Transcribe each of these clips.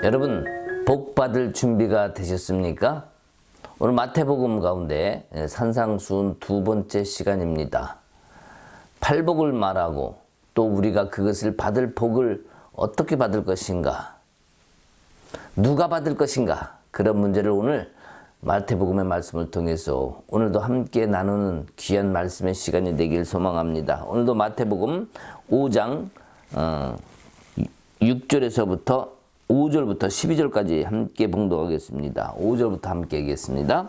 여러분, 복 받을 준비가 되셨습니까? 오늘 마태복음 가운데 산상수훈 두 번째 시간입니다. 팔복을 말하고 또 우리가 그것을 받을 복을 어떻게 받을 것인가? 누가 받을 것인가? 그런 문제를 오늘 마태복음의 말씀을 통해서 오늘도 함께 나누는 귀한 말씀의 시간이 되길 소망합니다. 오늘도 마태복음 5장 6절에서부터 5절부터 12절까지 함께 봉독하겠습니다. 5절부터 함께 하겠습니다.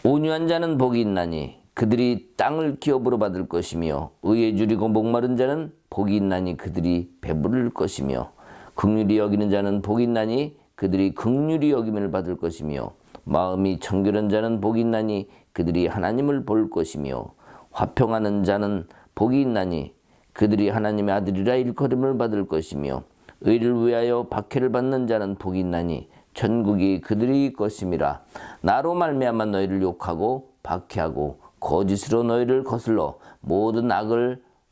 온유한 자는 복이 있나니 그들이 땅을 기업으로 받을 것이며 의에 줄이고 목마른 자는 복이 있나니 그들이 배부를 것이며 긍휼히 여기는 자는 복이 있나니 그들이 긍휼히 여김을 받을 것이며 마음이 청결한 자는 복이 있나니 그들이 하나님을 볼 것이며 화평하는 자는 복이 있나니 그들이 하나님의 아들이라 일컬음을 받을 것이며 의를 위하여 박해를 받는 자는 복이 있나니 천국이 그들의 것임이라. 나로 말미암아 너희를 욕하고 박해하고 거짓으로 너희를 거슬러 모든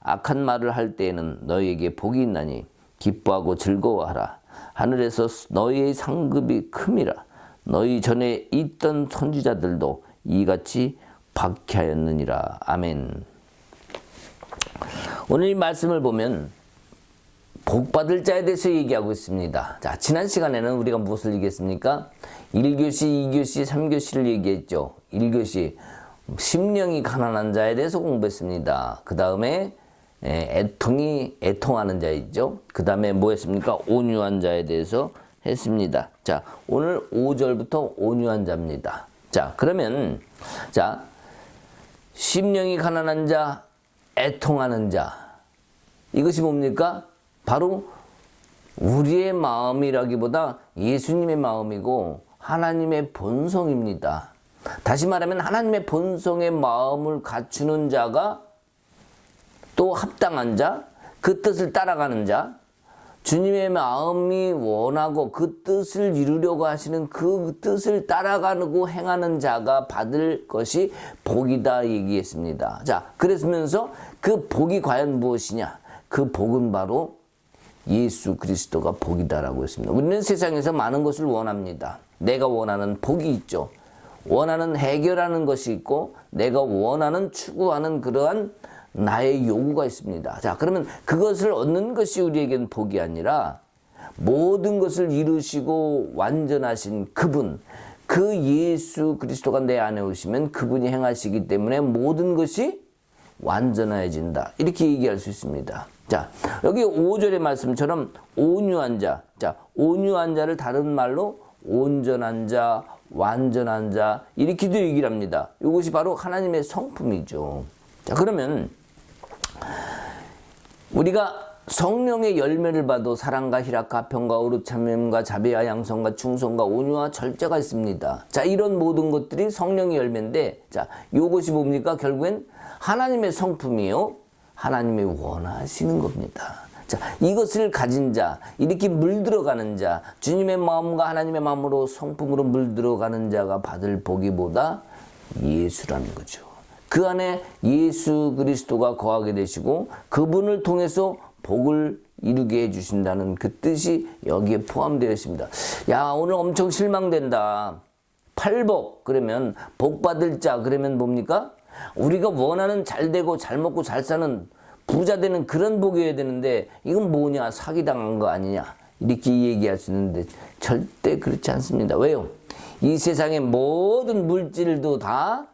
악한 말을 할 때에는 너희에게 복이 있나니 기뻐하고 즐거워하라. 하늘에서 너희의 상급이 큼이라. 너희 전에 있던 선지자들도 이같이 박해하였느니라. 아멘. 오늘 이 말씀을 보면 복받을 자에 대해서 얘기하고 있습니다. 자, 지난 시간에는 우리가 무엇을 얘기했습니까? 1교시, 2교시, 3교시를 얘기했죠. 1교시, 심령이 가난한 자에 대해서 공부했습니다. 그 다음에 애통하는 자이죠. 그 다음에 뭐 했습니까? 온유한 자에 대해서 했습니다. 자, 오늘 5절부터 온유한 자입니다. 자, 그러면 자, 심령이 가난한 자, 애통하는 자, 이것이 뭡니까? 바로 우리의 마음이라기보다 예수님의 마음이고 하나님의 본성입니다. 다시 말하면 하나님의 본성의 마음을 갖추는 자가 또 합당한 자, 그 뜻을 따라가는 자, 주님의 마음이 원하고 그 뜻을 이루려고 하시는 그 뜻을 따라가고 행하는 자가 받을 것이 복이다 얘기했습니다. 자, 그러면서 그 복이 과연 무엇이냐? 그 복은 바로 예수 그리스도가 복이다라고 했습니다. 우리는 세상에서 많은 것을 원합니다. 내가 원하는 복이 있죠. 원하는 해결하는 것이 있고 내가 원하는 추구하는 그러한 나의 요구가 있습니다. 자, 그러면 그것을 얻는 것이 우리에겐 복이 아니라 모든 것을 이루시고 완전하신 그분, 그 예수 그리스도가 내 안에 오시면 그분이 행하시기 때문에 모든 것이 완전해진다. 이렇게 얘기할 수 있습니다. 자, 여기 5절의 말씀처럼 온유한 자. 자, 온유한 자를 다른 말로 온전한 자, 완전한 자, 이렇게도 얘기를 합니다. 이것이 바로 하나님의 성품이죠. 자, 그러면 우리가 성령의 열매를 봐도 사랑과 희락과 평과 의롭참음과 자비와 양성과 충성과 온유와 절제가 있습니다. 자, 이런 모든 것들이 성령의 열매인데, 자, 이것이 뭡니까? 결국엔 하나님의 성품이요, 하나님이 원하시는 겁니다. 자, 이것을 가진 자, 이렇게 물들어가는 자, 주님의 마음과 하나님의 마음으로 성품으로 물들어가는 자가 받을 복이보다 예수라는 거죠. 그 안에 예수 그리스도가 거하게 되시고 그분을 통해서 복을 이루게 해주신다는 그 뜻이 여기에 포함되어 있습니다. 야, 오늘 엄청 실망된다. 팔복, 그러면 복 받을 자, 그러면 뭡니까? 우리가 원하는 잘 되고 잘 먹고 잘 사는 부자 되는 그런 복이어야 되는데 이건 뭐냐? 사기당한 거 아니냐? 이렇게 얘기할 수 있는데 절대 그렇지 않습니다. 왜요? 이 세상의 모든 물질도 다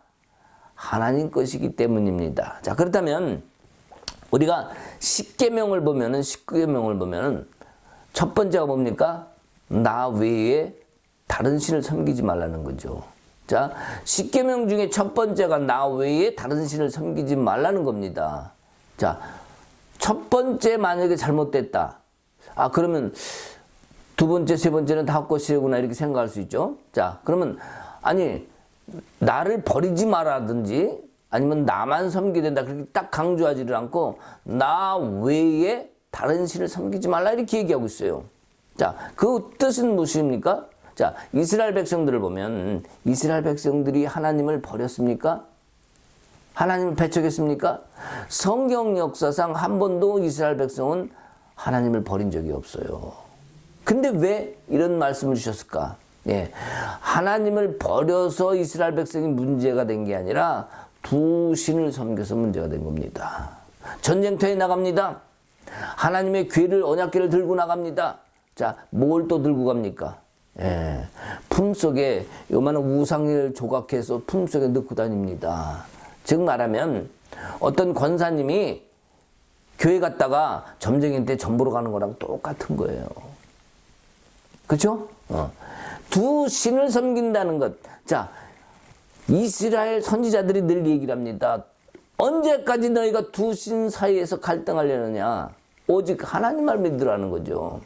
하나님 것이기 때문입니다. 자, 그렇다면 우리가 10계명을 보면은 19계명을 보면은 첫 번째가 뭡니까? 나 외에 다른 신을 섬기지 말라는 거죠. 자, 10계명 중에 첫 번째가 나 외에 다른 신을 섬기지 말라는 겁니다. 자, 첫 번째 만약에 잘못됐다. 아, 그러면 두 번째, 세 번째는 다 헛것이구나 이렇게 생각할 수 있죠. 자, 그러면 아니 나를 버리지 말라든지 아니면 나만 섬기게 된다 그렇게 딱 강조하지를 않고 나 외에 다른 신을 섬기지 말라 이렇게 얘기하고 있어요. 자, 그 뜻은 무엇입니까? 자, 이스라엘 백성들을 보면 이스라엘 백성들이 하나님을 버렸습니까? 하나님을 배척했습니까? 성경 역사상 한 번도 이스라엘 백성은 하나님을 버린 적이 없어요. 근데 왜 이런 말씀을 주셨을까? 예, 하나님을 버려서 이스라엘 백성이 문제가 된 게 아니라 두 신을 섬겨서 문제가 된 겁니다. 전쟁터에 나갑니다. 하나님의 궤를, 언약궤를 들고 나갑니다. 자, 뭘 또 들고 갑니까? 예, 품속에 요만한 우상을 조각해서 품속에 넣고 다닙니다. 즉 말하면 어떤 권사님이 교회 갔다가 점쟁이 때 점보러 가는 거랑 똑같은 거예요. 그렇죠? 두 신을 섬긴다는 것. 자, 이스라엘 선지자들이 늘 얘기를 합니다. 언제까지 너희가 두 신 사이에서 갈등하려느냐? 오직 하나님만 믿으라는 거죠.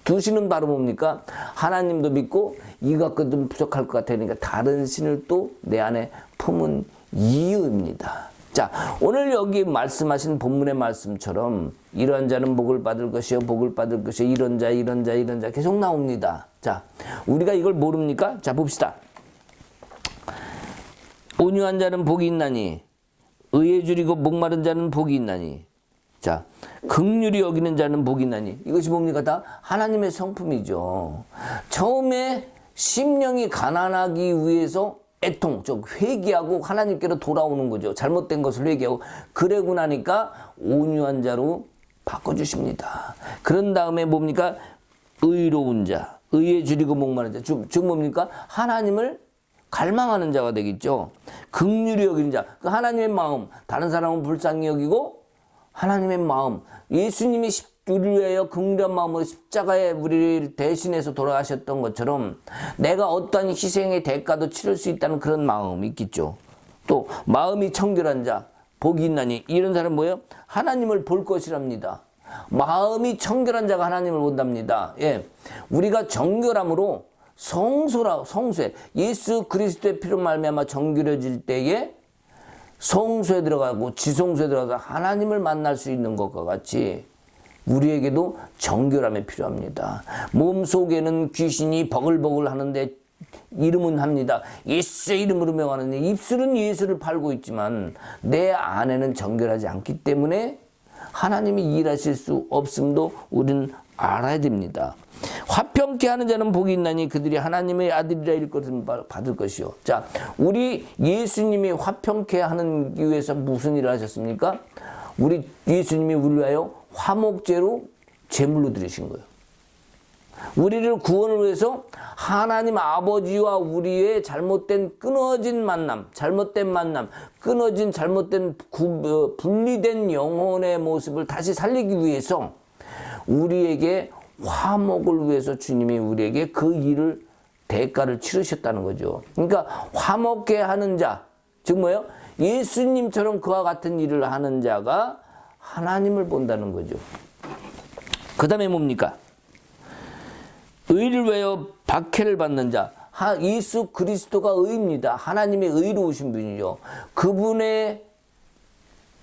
두 신은 바로 뭡니까? 하나님도 믿고 이가 좀 부족할 것 같으니까 다른 신을 또 내 안에 품은 이유입니다. 자, 오늘 여기 말씀하신 본문의 말씀처럼 이런 자는 복을 받을 것이요 복을 받을 것이요 이런 자 이런 자 이런 자 계속 나옵니다. 자, 우리가 이걸 모릅니까? 자, 봅시다. 온유한 자는 복이 있나니 의에 줄이고 목마른 자는 복이 있나니 자, 긍휼히 여기는 자는 복이 있나니 이것이 뭡니까? 다 하나님의 성품이죠. 처음에 심령이 가난하기 위해서 애통, 즉 회개하고 하나님께로 돌아오는 거죠. 잘못된 것을 회개하고 그러고 나니까 온유한 자로 바꿔주십니다. 그런 다음에 뭡니까? 의로운 자, 의에 줄이고 목마른 자, 즉 뭡니까? 하나님을 갈망하는 자가 되겠죠. 긍휼히 여기는 자, 그 하나님의 마음, 다른 사람은 불쌍히 여기고 하나님의 마음, 예수님이 우리를 위하여 긍휼한 마음으로 십자가에 우리를 대신해서 돌아가셨던 것처럼 내가 어떤 희생의 대가도 치를 수 있다는 그런 마음이 있겠죠. 또 마음이 청결한 자, 복이 있나니 이런 사람은 뭐예요? 하나님을 볼 것이랍니다. 마음이 청결한 자가 하나님을 본답니다. 예, 우리가 정결함으로 성소에 예수 그리스도의 피로 말미암아 정결해질 때에 성소에 들어가고 지성소에 들어가서 하나님을 만날 수 있는 것과 같이 우리에게도 정결함이 필요합니다. 몸속에는 귀신이 버글버글 하는데 이름은 합니다. 예수의 이름으로 명하는데 입술은 예수를 팔고 있지만 내 안에는 정결하지 않기 때문에 하나님이 일하실 수 없음도 우리는 알아야 됩니다. 화평케 하는 자는 복이 있나니 그들이 하나님의 아들이라 일것을 받을 것이요. 자, 우리 예수님이 화평케 하는 위해서 무슨 일을 하셨습니까? 우리 예수님이 우리를 위하여 화목제로 제물로 드리신 거예요. 우리를 구원을 위해서 하나님 아버지와 우리의 잘못된 끊어진 만남, 잘못된 만남, 끊어진 잘못된 분리된 영혼의 모습을 다시 살리기 위해서 우리에게 화목을 위해서 주님이 우리에게 그 일을 대가를 치르셨다는 거죠. 그러니까 화목케 하는 자, 즉 뭐예요? 예수님처럼 그와 같은 일을 하는 자가 하나님을 본다는 거죠. 그 다음에 뭡니까? 의를 위하여 박해를 받는 자. 예수 그리스도가 의입니다. 하나님의 의로우신 분이죠. 그분의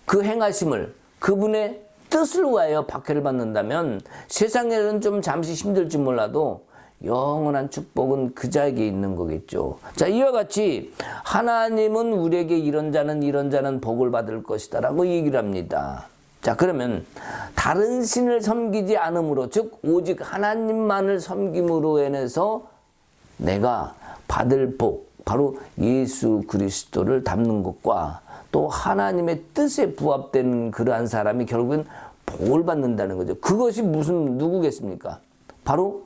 그 행하심을, 그분의 뜻을 위하여 박해를 받는다면 세상에는 좀 잠시 힘들지 몰라도 영원한 축복은 그 자에게 있는 거겠죠. 자, 이와 같이 하나님은 우리에게 이런 자는 복을 받을 것이다 라고 얘기를 합니다. 자, 그러면 다른 신을 섬기지 않음으로, 즉 오직 하나님만을 섬김으로 인해서 내가 받을 복, 바로 예수 그리스도를 닮는 것과 또 하나님의 뜻에 부합된 그러한 사람이 결국은 복을 받는다는 거죠. 그것이 누구겠습니까? 바로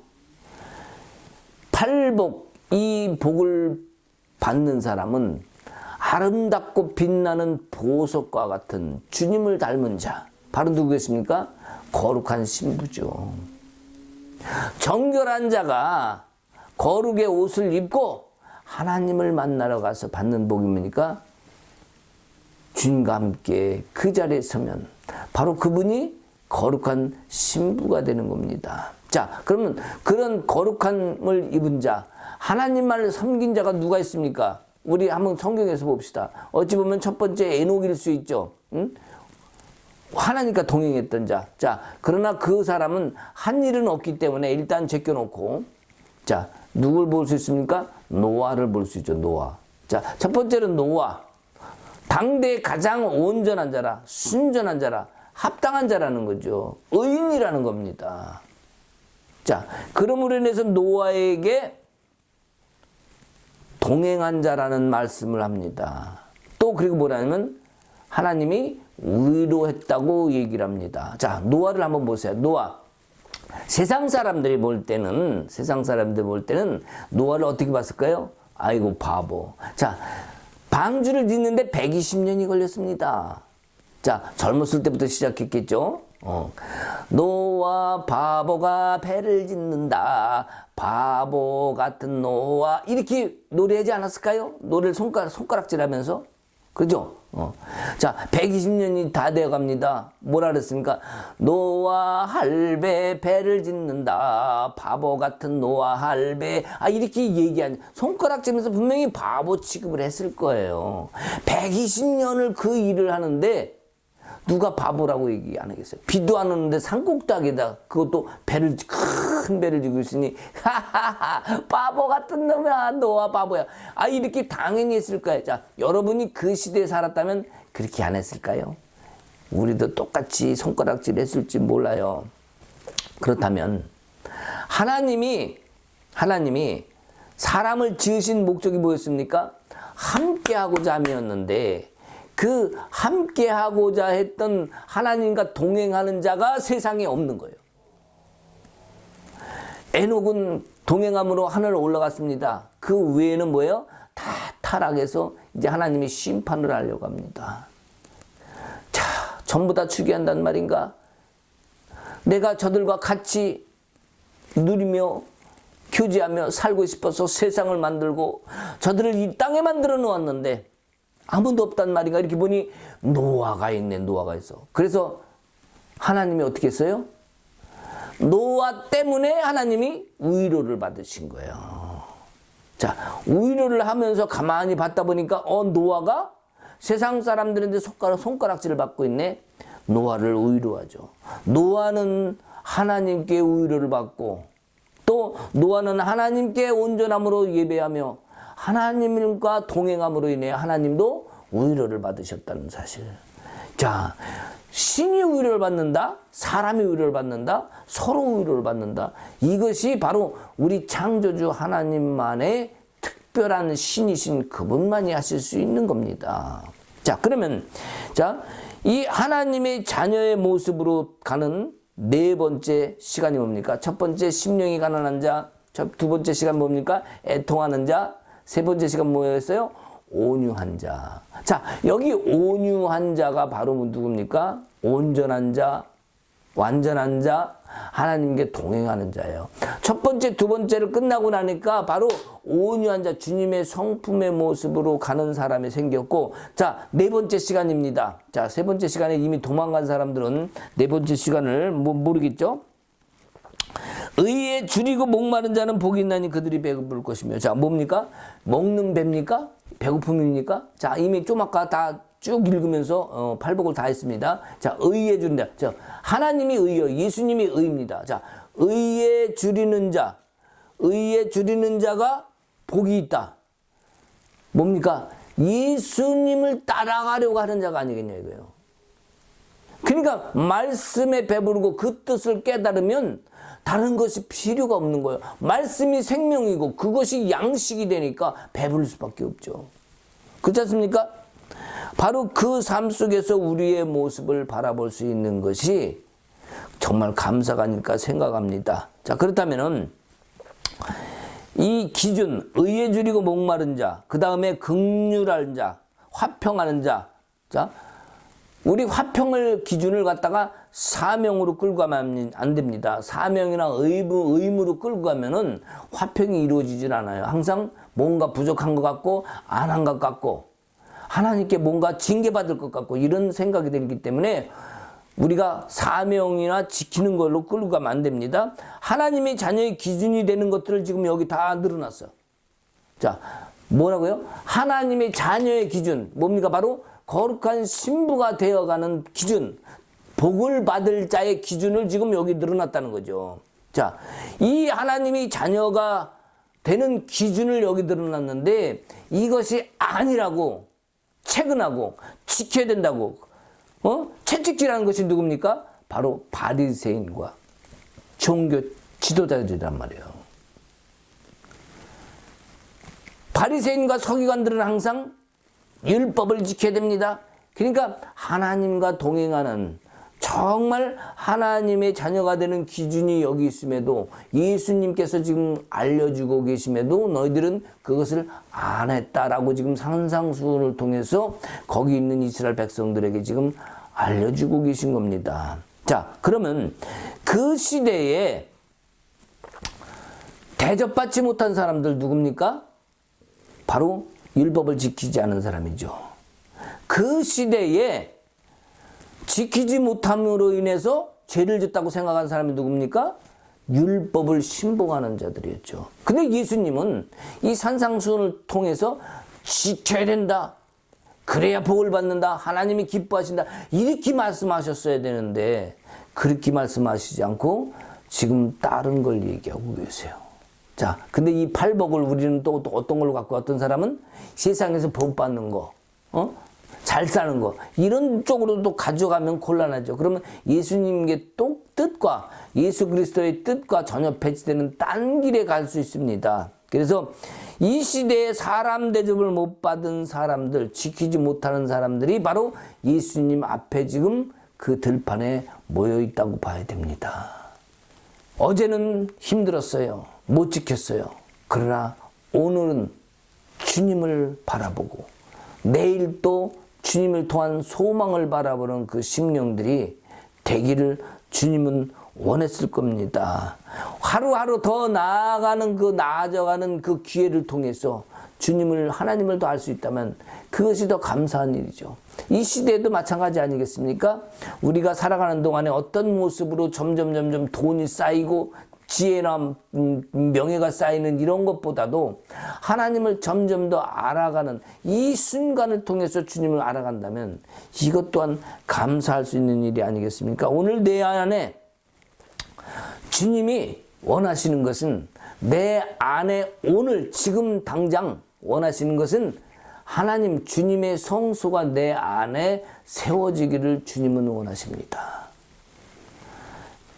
팔복, 이 복을 받는 사람은 아름답고 빛나는 보석과 같은 주님을 닮은 자, 바로 누구겠습니까? 거룩한 신부죠. 정결한 자가 거룩의 옷을 입고 하나님을 만나러 가서 받는 복이 뭡니까? 주님과 함께 그 자리에 서면 바로 그분이 거룩한 신부가 되는 겁니다. 자, 그러면 그런 거룩함을 입은 자, 하나님만을 섬긴 자가 누가 있습니까? 우리 한번 성경에서 봅시다. 어찌 보면 첫 번째 에녹일 수 있죠. 응? 하나님과 동행했던 자. 자, 그러나 그 사람은 한 일은 없기 때문에 일단 제껴놓고, 자, 누굴 볼 수 있습니까? 노아를 볼 수 있죠. 노아. 자, 첫 번째는 노아. 당대 가장 온전한 자라, 순전한 자라, 합당한 자라는 거죠. 의인이라는 겁니다. 자, 그러므로 인해서 노아에게 동행한 자라는 말씀을 합니다. 또 그리고 뭐라냐면 하나님이 위로했다고 얘기를 합니다. 자, 노아를 한번 보세요. 노아. 세상 사람들이 볼 때는 노아를 어떻게 봤을까요? 아이고 바보. 자, 방주를 짓는데 120년이 걸렸습니다. 자, 젊었을 때부터 시작했겠죠. 노아 바보가 배를 짓는다. 바보 같은 노아. 이렇게 노래하지 않았을까요? 노래를 손가락질하면서. 그죠? 자, 120년이 다 되어 갑니다. 뭐라 그랬습니까? 노아 할배 배를 짓는다. 바보 같은 노아 할배. 이렇게 얘기한, 손가락질면서 분명히 바보 취급을 했을 거예요. 120년을 그 일을 하는데 누가 바보라고 얘기 안 하겠어요? 비도 안 오는데 산꼭대기에다 그것도 큰 배를 지고 있으니 하하하 바보 같은 놈이야 노아 바보야. 이렇게 당연히 했을 거예요. 자, 여러분이 그 시대에 살았다면 그렇게 안 했을까요? 우리도 똑같이 손가락질 했을지 몰라요. 그렇다면 하나님이 사람을 지으신 목적이 뭐였습니까? 함께하고자 함이었는데 그 함께하고자 했던 하나님과 동행하는 자가 세상에 없는 거예요. 에녹은 동행함으로 하늘로 올라갔습니다. 그 외에는 뭐예요? 다 타락해서 이제 하나님이 심판을 하려고 합니다. 자, 전부 다 추기한단 말인가? 내가 저들과 같이 누리며 교제하며 살고 싶어서 세상을 만들고 저들을 이 땅에 만들어 놓았는데 아무도 없단 말인가? 이렇게 보니 노아가 있네. 노아가 있어. 그래서 하나님이 어떻게 했어요? 노아 때문에 하나님이 위로를 받으신 거예요. 자, 위로를 하면서 가만히 받다 보니까 노아가 세상 사람들한테 손가락질을 받고 있네. 노아를 위로하죠. 노아는 하나님께 위로를 받고 또 노아는 하나님께 온전함으로 예배하며 하나님과 동행함으로 인해 하나님도 위로를 받으셨다는 사실. 자, 신이 위로를 받는다, 사람이 위로를 받는다, 서로 위로를 받는다. 이것이 바로 우리 창조주 하나님만의 특별한 신이신 그분만이 하실 수 있는 겁니다. 자, 그러면 이 하나님의 자녀의 모습으로 가는 네 번째 시간이 뭡니까? 첫 번째 심령이 가난한 자, 두 번째 시간 뭡니까? 애통하는 자, 세 번째 시간 뭐였어요? 온유한 자. 자, 여기 온유한 자가 바로 누굽니까? 온전한 자, 완전한 자, 하나님께 동행하는 자예요. 첫 번째, 두 번째를 끝나고 나니까 바로 온유한 자, 주님의 성품의 모습으로 가는 사람이 생겼고, 자, 네 번째 시간입니다. 자, 세 번째 시간에 이미 도망간 사람들은 네 번째 시간을 모르겠죠? 의에 줄이고 목마른 자는 복이 있나니 그들이 배고플 것이며. 자, 뭡니까? 먹는 배입니까? 배고픔입니까? 자, 이미 좀 아까 다 쭉 읽으면서 팔복을 다 했습니다. 자, 의에 줄인다. 자, 하나님이 의요. 예수님이 의입니다. 자, 의에 줄이는 자. 의에 줄이는 자가 복이 있다. 뭡니까? 예수님을 따라가려고 하는 자가 아니겠냐 이거예요. 그러니까 말씀에 배부르고 그 뜻을 깨달으면 다른 것이 필요가 없는 거예요. 말씀이 생명이고 그것이 양식이 되니까 배부를 수밖에 없죠. 그렇지 않습니까? 바로 그 삶 속에서 우리의 모습을 바라볼 수 있는 것이 정말 감사가 아닐까 생각합니다. 자, 그렇다면은 이 기준, 의에 줄이고 목마른 자, 그 다음에 긍휼한 자, 화평하는 자. 자, 우리 화평을 기준을 갖다가 사명으로 끌고 가면 안 됩니다. 사명이나 의무로 끌고 가면은 화평이 이루어지질 않아요. 항상 뭔가 부족한 것 같고 안 한 것 같고 하나님께 뭔가 징계받을 것 같고 이런 생각이 들기 때문에 우리가 사명이나 지키는 걸로 끌고 가면 안 됩니다. 하나님의 자녀의 기준이 되는 것들을 지금 여기 다 늘어났어요. 자, 뭐라고요? 하나님의 자녀의 기준 뭡니까? 바로 거룩한 신부가 되어가는 기준, 복을 받을 자의 기준을 지금 여기 늘어났다는 거죠. 자, 이 하나님이 자녀가 되는 기준을 여기 늘어났는데 이것이 아니라고 체근하고 지켜야 된다고 채찍질하는 것이 누굽니까? 바로 바리새인과 종교 지도자들이란 말이에요. 바리새인과 서기관들은 항상 율법을 지켜야 됩니다. 그러니까 하나님과 동행하는, 정말 하나님의 자녀가 되는 기준이 여기 있음에도, 예수님께서 지금 알려주고 계심에도 너희들은 그것을 안 했다라고 지금 산상수훈을 통해서 거기 있는 이스라엘 백성들에게 지금 알려주고 계신 겁니다. 자, 그러면 그 시대에 대접받지 못한 사람들 누굽니까? 바로 율법을 지키지 않은 사람이죠. 그 시대에 지키지 못함으로 인해서 죄를 짓다고 생각한 사람이 누굽니까? 율법을 신봉하는 자들이었죠. 근데 예수님은 이 산상수훈을 통해서 지켜야 된다, 그래야 복을 받는다, 하나님이 기뻐하신다, 이렇게 말씀하셨어야 되는데 그렇게 말씀하시지 않고 지금 다른 걸 얘기하고 계세요. 자, 근데 이 팔복을 우리는 또 어떤 걸로 갖고, 어떤 사람은 세상에서 복 받는 거, 잘 사는 거, 이런 쪽으로도 가져가면 곤란하죠. 그러면 예수님의 또 뜻과 예수 그리스도의 뜻과 전혀 배치되는 딴 길에 갈 수 있습니다. 그래서 이 시대에 사람 대접을 못 받은 사람들, 지키지 못하는 사람들이 바로 예수님 앞에 지금 그 들판에 모여 있다고 봐야 됩니다. 어제는 힘들었어요. 못 지켰어요. 그러나 오늘은 주님을 바라보고 내일 또 주님을 통한 소망을 바라보는 그 심령들이 되기를 주님은 원했을 겁니다. 하루하루 더 나아가는 나아져가는 그 기회를 통해서 주님을, 하나님을 더 알 수 있다면 그것이 더 감사한 일이죠. 이 시대에도 마찬가지 아니겠습니까? 우리가 살아가는 동안에 어떤 모습으로 점점 돈이 쌓이고 지혜나 명예가 쌓이는 이런 것보다도 하나님을 점점 더 알아가는 이 순간을 통해서 주님을 알아간다면 이것 또한 감사할 수 있는 일이 아니겠습니까? 오늘 내 안에 주님이 원하시는 것은, 내 안에 오늘 지금 당장 원하시는 것은 하나님 주님의 성소가 내 안에 세워지기를 주님은 원하십니다.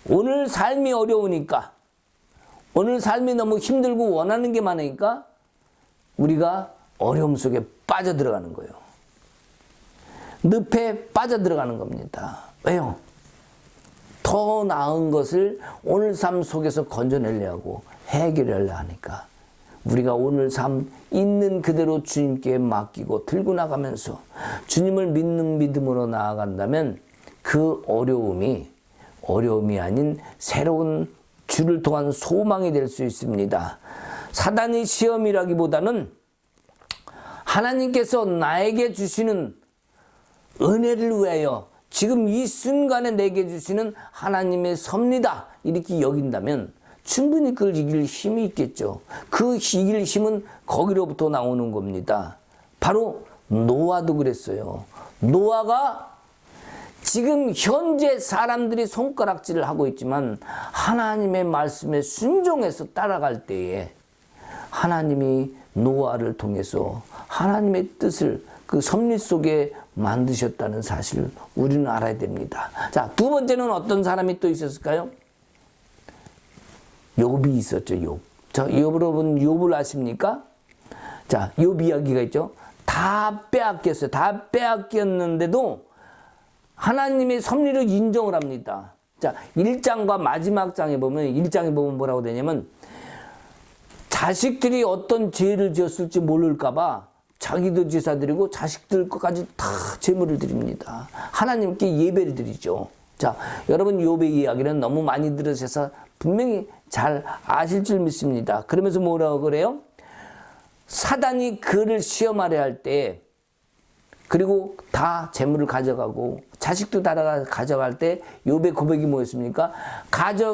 오늘 삶이 어려우니까, 오늘 삶이 너무 힘들고 원하는 게 많으니까 우리가 어려움 속에 빠져들어가는 거예요. 늪에 빠져들어가는 겁니다. 왜요? 더 나은 것을 오늘 삶 속에서 건져내려고 해결하려 하니까 우리가 오늘 삶 있는 그대로 주님께 맡기고 들고 나가면서 주님을 믿는 믿음으로 나아간다면 그 어려움이 아닌 새로운 주를 통한 소망이 될 수 있습니다. 사단의 시험이라기보다는 하나님께서 나에게 주시는 은혜를 위하여 지금 이 순간에 내게 주시는 하나님의 섭니다, 이렇게 여긴다면 충분히 그걸 이길 힘이 있겠죠. 그 이길 힘은 거기로부터 나오는 겁니다. 바로 노아도 그랬어요. 노아가 지금 현재 사람들이 손가락질을 하고 있지만 하나님의 말씀에 순종해서 따라갈 때에 하나님이 노아를 통해서 하나님의 뜻을 그 섭리 속에 만드셨다는 사실을 우리는 알아야 됩니다. 자, 두 번째는 어떤 사람이 또 있었을까요? 욥이 있었죠. 욥. 자, 여러분 욥을 아십니까? 자, 욥 이야기가 있죠. 다 빼앗겼어요. 다 빼앗겼는데도 하나님의 섭리를 인정을 합니다. 자, 1장과 마지막 장에 보면, 1장에 보면 뭐라고 되냐면, 자식들이 어떤 죄를 지었을지 모를까봐 자기도 제사 드리고 자식들 것까지 다 제물을 드립니다. 하나님께 예배를 드리죠. 자, 여러분 욥의 이야기는 너무 많이 들으셔서 분명히 잘 아실 줄 믿습니다. 그러면서 뭐라고 그래요? 사단이 그를 시험하려 할 때, 그리고 다 재물을 가져가고 자식도 다 가져갈 때 욥의 고백이 뭐였습니까?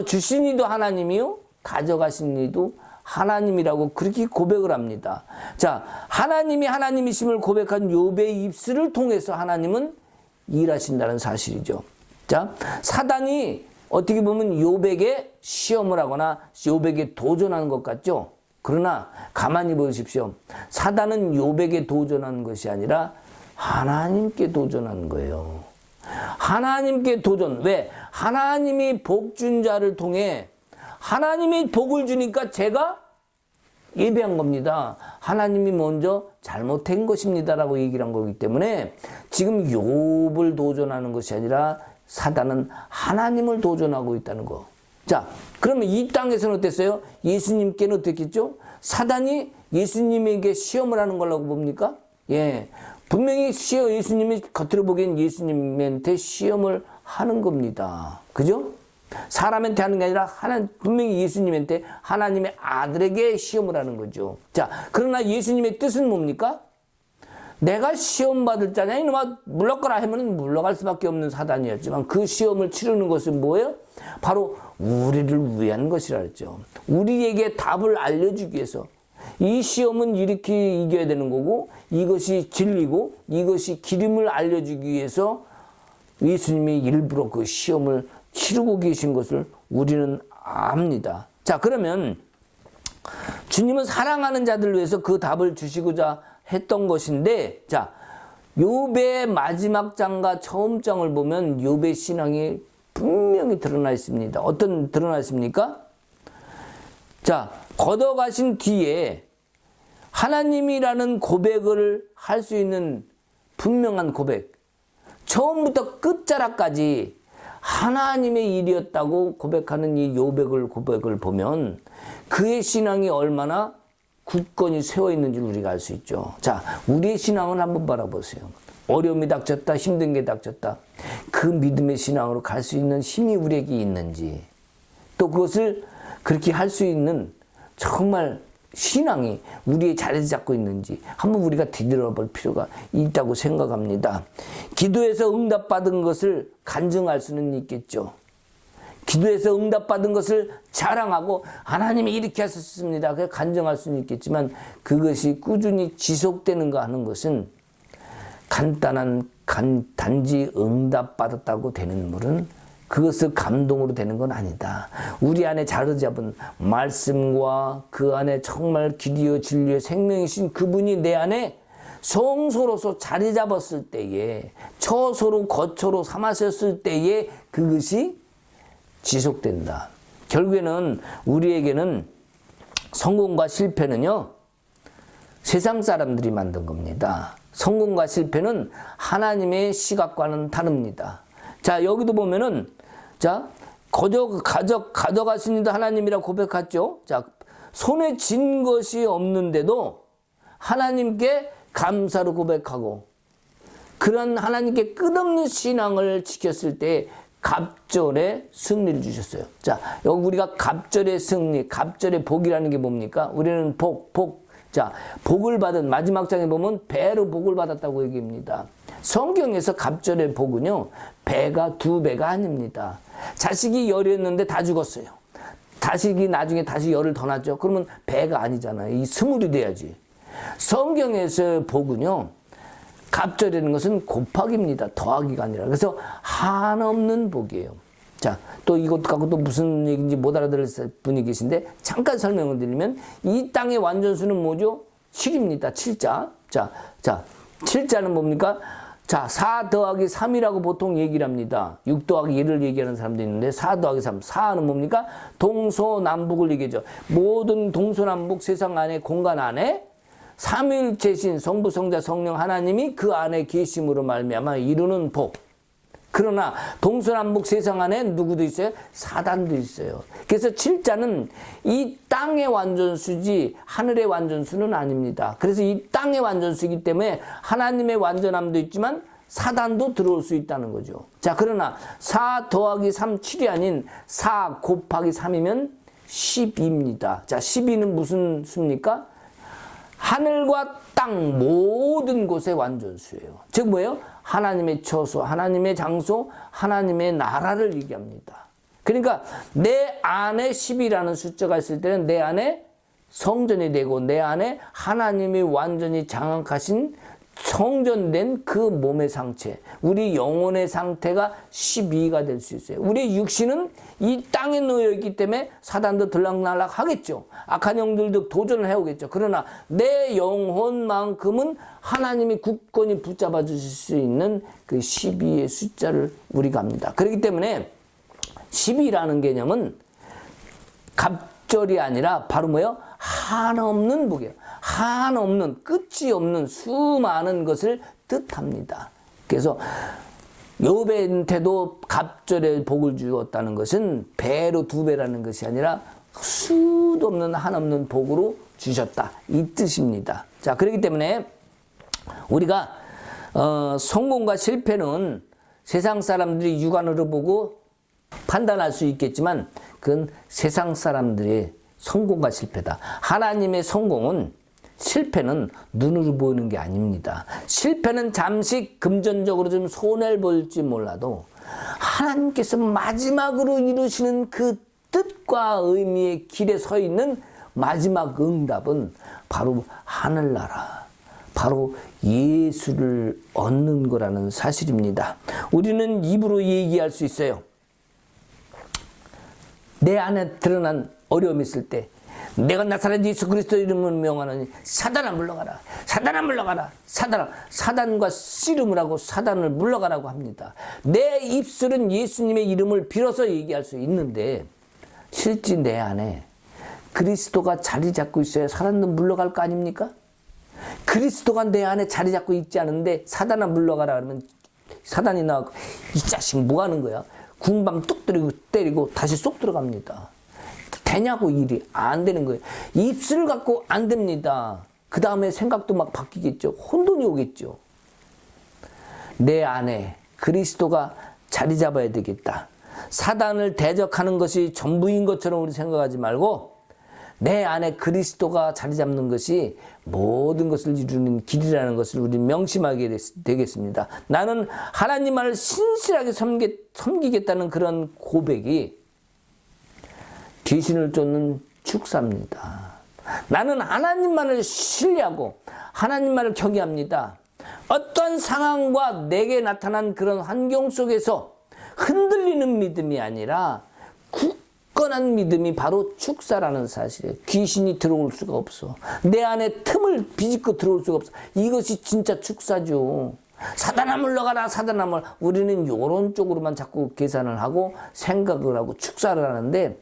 주신 이도 하나님이요, 가져가신 이도 하나님이라고 그렇게 고백을 합니다. 자, 하나님이 하나님이심을 고백한 욥의 입술을 통해서 하나님은 일하신다는 사실이죠. 자, 사단이 어떻게 보면 욥에게 시험을 하거나 욥에게 도전하는 것 같죠? 그러나 가만히 보십시오. 사단은 욥에게 도전하는 것이 아니라 하나님께 도전하는 거예요. 하나님께 도전. 왜? 하나님이 복준 자를 통해 하나님이 복을 주니까 제가 예배한 겁니다. 하나님이 먼저 잘못한 것입니다라고 얘기를 한 거기 때문에 지금 욥을 도전하는 것이 아니라 사단은 하나님을 도전하고 있다는 거. 자, 그러면 이 땅에서는 어땠어요? 예수님께는 어땠겠죠? 사단이 예수님에게 시험을 하는 거라고 봅니까? 예. 분명히 예수님이 겉으로 보기엔 예수님한테 시험을 하는 겁니다. 그죠? 사람한테 하는 게 아니라 분명히 예수님한테 하나님의 아들에게 시험을 하는 거죠. 자, 그러나 예수님의 뜻은 뭡니까? 내가 시험 받을 자냐 이놈아 물러가라 하면 물러갈 수밖에 없는 사단이었지만 그 시험을 치르는 것은 뭐예요? 바로 우리를 위한 것이라 했죠. 우리에게 답을 알려주기 위해서 이 시험은 이렇게 이겨야 되는 거고 이것이 진리고 이것이 기름을 알려주기 위해서 예수님이 일부러 그 시험을 치르고 계신 것을 우리는 압니다. 자, 그러면 주님은 사랑하는 자들을 위해서 그 답을 주시고자 했던 것인데, 자, 욥의 마지막 장과 처음 장을 보면 욥의 신앙이 분명히 드러나 있습니다. 어떤 드러나 있습니까? 자, 걷어가신 뒤에 하나님이라는 고백을 할 수 있는 분명한 고백, 처음부터 끝자락까지 하나님의 일이었다고 고백하는 이 욥의 고백을 보면 그의 신앙이 얼마나 굳건히 세워 있는지 우리가 알 수 있죠. 자, 우리의 신앙을 한번 바라보세요. 어려움이 닥쳤다, 힘든 게 닥쳤다. 그 믿음의 신앙으로 갈 수 있는 힘이 우리에게 있는지, 또 그것을 그렇게 할 수 있는 정말 신앙이 우리의 자리를 잡고 있는지 한번 우리가 뒤돌아볼 필요가 있다고 생각합니다. 기도해서 응답받은 것을 간증할 수는 있겠죠. 기도해서 응답받은 것을 자랑하고 하나님이 이렇게 하셨습니다. 그래서 간증할 수는 있겠지만 그것이 꾸준히 지속되는가 하는 것은 간단한 단지 응답받았다고 되는 물은 그것을 감동으로 되는 건 아니다. 우리 안에 자리 잡은 말씀과 그 안에 정말 길이요 진리요 생명이신 그분이 내 안에 성소로서 자리 잡았을 때에 처소로 거처로 삼으셨을 때에 그것이 지속된다. 결국에는 우리에게는 성공과 실패는요 세상 사람들이 만든 겁니다. 성공과 실패는 하나님의 시각과는 다릅니다. 자, 여기도 보면은 자, 가져가십니다 하나님이라 고백했죠. 자, 손에 쥔 것이 없는데도 하나님께 감사로 고백하고 그런 하나님께 끝없는 신앙을 지켰을 때 갑절의 승리를 주셨어요. 자, 여기 우리가 갑절의 승리, 갑절의 복이라는 게 뭡니까? 우리는 복. 자, 복을 받은 마지막 장에 보면 배로 복을 받았다고 얘기합니다. 성경에서 갑절의 복은요, 배가 두 배가 아닙니다. 자식이 열이었는데 다 죽었어요. 자식이 나중에 다시 열을 더 낳죠. 그러면 배가 아니잖아요. 이 스물이 돼야지. 성경에서의 복은요, 갑절이라는 것은 곱하기입니다. 더하기가 아니라. 그래서 한없는 복이에요. 자, 또 이것 갖고 또 무슨 얘기인지 못 알아들을 분이 계신데 잠깐 설명을 드리면 이 땅의 완전수는 뭐죠? 7입니다. 7자. 자, 7자는 뭡니까? 자, 4 더하기 3이라고 보통 얘기를 합니다. 6 더하기 1을 얘기하는 사람도 있는데 4 더하기 3. 4는 뭡니까? 동서남북을 얘기하죠. 모든 동서남북 세상 안에 공간 안에 삼위일체신 성부 성자 성령 하나님이 그 안에 계심으로 말미암아 이루는 복. 그러나 동서남북 세상 안에 누구도 있어요? 사단도 있어요. 그래서 7자는 이 땅의 완전수지 하늘의 완전수는 아닙니다. 그래서 이 땅의 완전수이기 때문에 하나님의 완전함도 있지만 사단도 들어올 수 있다는 거죠. 자, 그러나 4 더하기 3, 7이 아닌 4 곱하기 3이면 12입니다. 자, 12는 무슨 수입니까? 하늘과 땅 모든 곳의 완전수예요. 즉 뭐예요? 하나님의 처소, 하나님의 장소, 하나님의 나라를 얘기합니다. 그러니까 내 안에 10이라는 숫자가 있을 때는 내 안에 성전이 되고 내 안에 하나님이 완전히 장악하신 성전된 그 몸의 상태, 우리 영혼의 상태가 12가 될 수 있어요. 우리 육신은 이 땅에 놓여 있기 때문에 사단도 들락날락 하겠죠. 악한 영들도 도전을 해오겠죠. 그러나 내 영혼만큼은 하나님이 굳건히 붙잡아 주실 수 있는 그 12의 숫자를 우리가 합니다. 그렇기 때문에 12라는 개념은 갑절이 아니라 바로 뭐예요? 한없는 복이에요. 한없는, 끝이 없는 수많은 것을 뜻합니다. 그래서 욥한테도 갑절에 복을 주었다는 것은 배로 2배라는 것이 아니라 수도 없는 한없는 복으로 주셨다, 이 뜻입니다. 자, 그렇기 때문에 우리가 성공과 실패는 세상 사람들이 육안으로 보고 판단할 수 있겠지만 그건 세상 사람들의 성공과 실패다. 하나님의 성공은, 실패는 눈으로 보이는 게 아닙니다. 실패는 잠시 금전적으로 좀 손해를 볼지 몰라도 하나님께서 마지막으로 이루시는 그 뜻과 의미의 길에 서 있는 마지막 응답은 바로 하늘나라, 바로 예수를 얻는 거라는 사실입니다. 우리는 입으로 얘기할 수 있어요. 내 안에 드러난 어려움이 있을 때 내가 나사렛 예수 그리스도 이름을 명하노니 사단아 물러가라, 사단아 물러가라, 사단과 씨름을 하고 사단을 물러가라고 합니다. 내 입술은 예수님의 이름을 빌어서 얘기할 수 있는데 실제 내 안에 그리스도가 자리 잡고 있어야 사단은 물러갈 거 아닙니까? 그리스도가 내 안에 자리 잡고 있지 않은데 사단아 물러가라 그러면 사단이 나와서 이 자식 뭐 하는 거야? 궁밤 뚝 때리고 다시 쏙 들어갑니다. 되냐고, 일이 안 되는 거예요. 입술을 갖고 안 됩니다. 그 다음에 생각도 막 바뀌겠죠. 혼돈이 오겠죠. 내 안에 그리스도가 자리 잡아야 되겠다. 사단을 대적하는 것이 전부인 것처럼 우리 생각하지 말고 내 안에 그리스도가 자리 잡는 것이 모든 것을 이루는 길이라는 것을 우리 명심하게 되겠습니다. 나는 하나님을 신실하게 섬기겠다는 그런 고백이 귀신을 쫓는 축사입니다. 나는 하나님만을 신뢰하고 하나님만을 경외합니다. 어떤 상황과 내게 나타난 그런 환경 속에서 흔들리는 믿음이 아니라 굳건한 믿음이 바로 축사라는 사실이에요. 귀신이 들어올 수가 없어. 내 안에 틈을 비집고 들어올 수가 없어. 이것이 진짜 축사죠. 사단아 물러가라, 사단아 물러가라. 우리는 이런 쪽으로만 자꾸 계산을 하고 생각을 하고 축사를 하는데